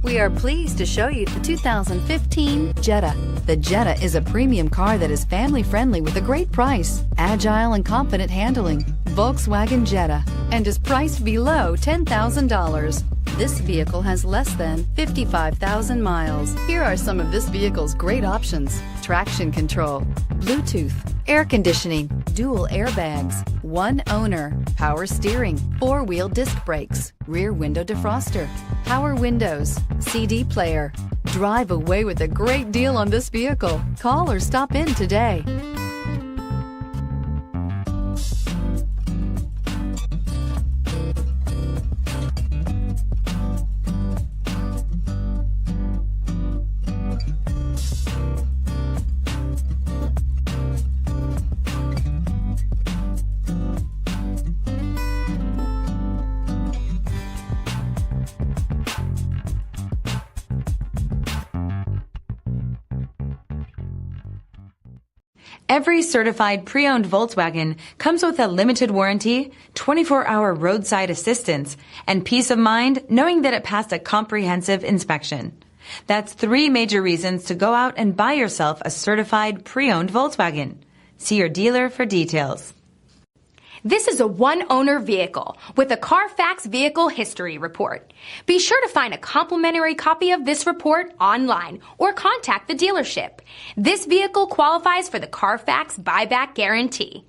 We are pleased to show you the 2015 Jetta. The Jetta is a premium car that is family-friendly with a great price, agile and confident handling. Volkswagen Jetta, and is priced below $10,000. This vehicle has less than 55,000 miles. Here are some of this vehicle's great options: traction control, Bluetooth, air conditioning, dual airbags, one owner, power steering, four-wheel disc brakes, rear window defroster, power windows, CD player. Drive away with a great deal on this vehicle. Call or stop in today. Every certified pre-owned Volkswagen comes with a limited warranty, 24-hour roadside assistance, and peace of mind knowing that it passed a comprehensive inspection. That's 3 major reasons to go out and buy yourself a certified pre-owned Volkswagen. See your dealer for details. This is a one-owner vehicle with a Carfax Vehicle History Report. Be sure to find a complimentary copy of this report online or contact the dealership. This vehicle qualifies for the Carfax Buyback Guarantee.